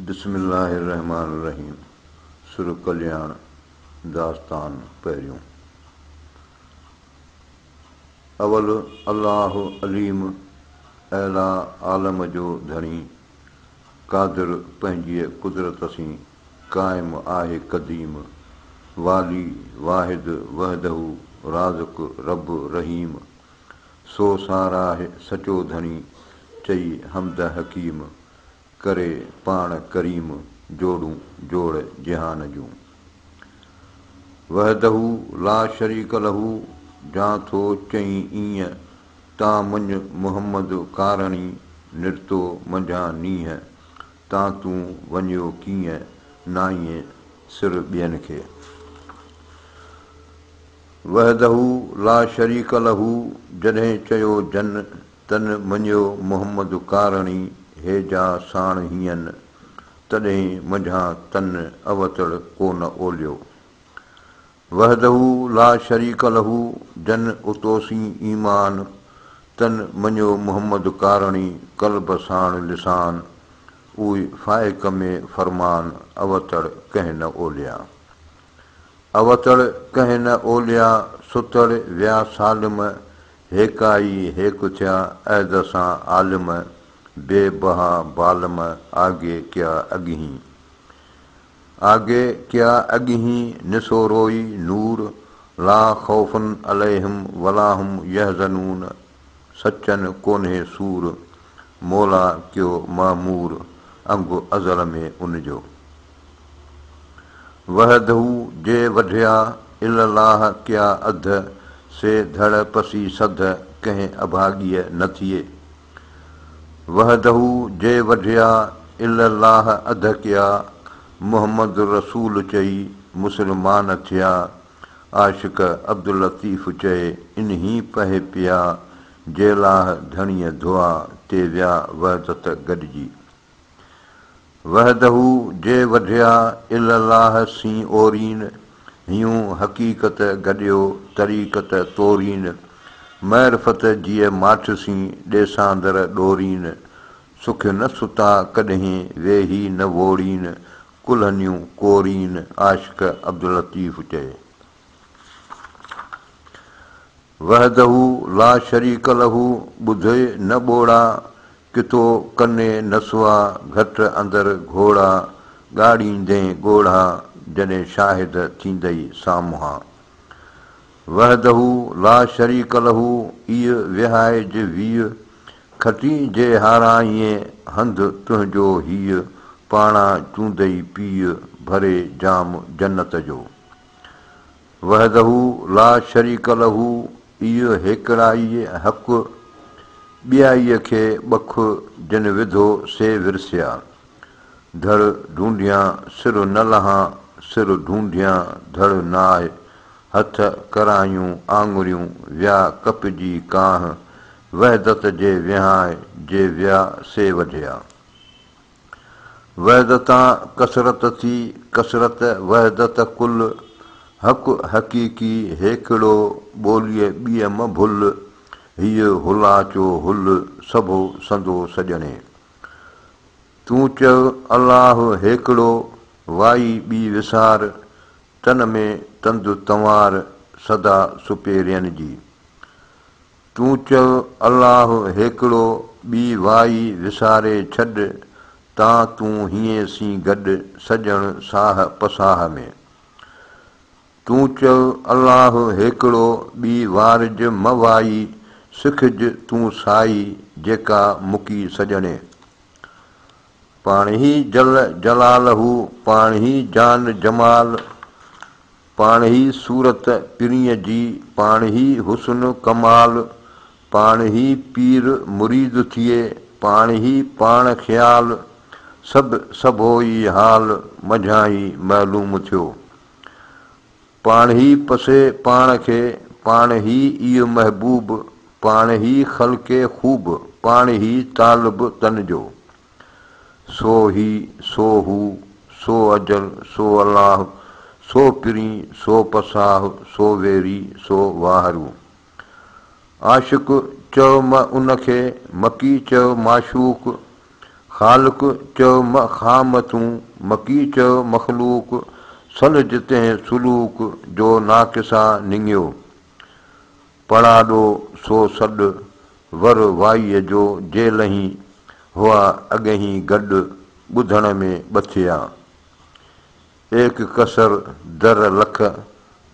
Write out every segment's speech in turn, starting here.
बिस्मिल्लाहिर्रहमानिर्रहीम। सुर कल्याण दास्तान पहिरियों। अवल अल्लाह अलीम अला आलम जो धणी कादिर पंहिंजी कुदरत सी क़ाइम आहे क़दीम वाली वाहिद वहदहू राज़िक़ रब रहीम सो सारा सचो धणी चई हमद हकीम करे पाण करीम जोड़ूं जोड़ जहान जूं वहदहू ला शरीक लहू जां थो चई ईअं तां मुंज मुहम्मद कारणी निरतो मंझां नीह तां तूं वञियो कीअं नाईं सिर ॿियनि खे वहदहू ला शरीक लहू जॾहिं चयो जन तन मञियो मुहम्मद कारणी हे जा साण हीअं तॾहिं मंझां तन अवतड़ कोन ओलियो वहदहू ला शरीक लहू जन उतोसी ईमान तन मञियो मुहम्मद कारणी कल्ब साण लिसान उहे फ़ाइक़ में फ़रमान अवतड़ कंहिं न ओलिया अवतड़ कंहिं न ओलिया सुतड़ विया सालिम हेकाई हेक थिया ऐद सां आलिम बेबहा बालम आगे क्या अॻही निसो रोई नूर ला ख़ौफ़न अलैहिम वलाहुम यहज़नून सचन कोन्हे सूर मौला क्यो मामूर अंग अज़ल में उनजो वहदहू जे वढिया इल्लाह क्या अध से धड़ पसी सध कंहिं अभागीअ न थिए वहदहू जे वढिया इल्लाह अध कया मुहम्मद रसूल चई मुसलमान थिया आशिक अब्दुल लतीफ़ चए इन्ही पहे पिया जेलाह धणीअ दुआ ते विया वहदत गॾिजी वहदहू जे वढिया इल्लाह सी ओरीन हियूं हक़ीक़त गॾियो तरीक़त तोरीन मैरफत जीअ माठ सी ॾेसांदर ॾोरीन सुख न सुता कॾहिं वेही न वोड़ीन कुल्हनियूं कोरीन आशिक अब्दुल लतीफ़ चए वहदहू ला शरीक लहू ॿुधे न ॿोड़ा किथो कने नसुआ घटि अंदरि घोड़ा ॻाढ़ींदे ॻोढ़ा जॾहिं शाहिद थींदई सामुहा वहदहू ला शरीक लहू इह विहाइज वीह खटी जे हाराईं हंधि तुंहिंजो हीअ पाणा चूंदई पीउ भरे जाम जन्नत जो वहदहू ला शरीक लहू इह हेकड़ाई हक़ ॿियाईअ खे ॿख जिन विधो से विरसिया धड़ ढूंढियां सिर न लहां सिर ढूंढियां धड़ नाहे हथ करायूं आङुरियूं विया कपजी कांह वहदत जे विहाए जे विया से वढिया वहदतां कसरत थी कसरत वहदत कुल हक़ हक़ीक़ी हेकिड़ो ॿोलीअ ॿिय म भुल हीअ हुला चो हुल सभो संदो सॼणे तूं चओ अलाह हेकिड़ो वाई ॿी विसार तन में तंदु तंवार सदा सुपेरियनि जी तूं चओ अलाह हेकिड़ो ॿी वाई विसारे छॾ तां तूं हीअं सी गॾु सॼण साह पसाह में तूं चओ अलाह हेकिड़ो ॿी वारिज म वाई सिखज तूं साई जेका मुकी सॼणे पाण ई जल जलालहू पाण ई जान जमाल पाण ई सूरत पिरीअ जी पाण ई हुस्न कमाल पाण ई पीर मुरीद थिए पाण ई पाण ख़्याल सभो ई हाल मझां ई मालूम थियो पाण ई पसे पाण खे पाण ई इहो महबूब पाण ई ख़ल्क़े ख़ूब पाण ई तालिब तन जो सो ही सो हू सो अजल सो अलाह सो पिरी सो पसाह सो वेरी सो वाहरू आशिक़ चयो उनखे मकी चयो माशूक ख़ालिक चयो खामतूं मकी चयो मख़लूक सन जिते सुलूक जो नाकिसा निंगियो पढ़ाॾो सो सॾु वर वाईअ जो जेलही हुआ अॻही गॾु ॿुधण में ॿथिया एक कसर दर लख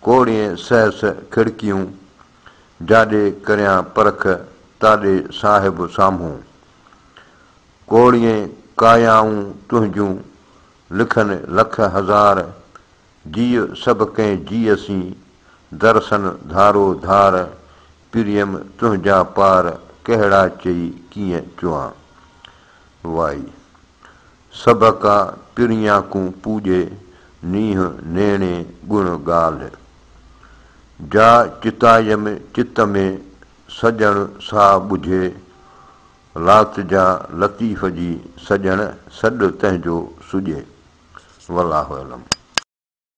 कोड़िए सहस खिड़कियूं जाॾे करियां परख ताॾे साहिब साम्हूं कोड़िए कायाऊं तुंहिंजूं लिखनि लख हज़ार जीउ सभु कंहिं जीअसीं दरसन धारो धार पिरियम तुंहिंजा पार कहिड़ा चई कीअं चुआं वाई सभ का पिरियाकूं पूॼे नींहुं नेणे गुण ॻाल्हि जा चिताय में चित में सॼण सा ॿुझे लात जा लतीफ़ जी सॼण सॾु तंहिंजो सुॼे वल्लाहु अलम।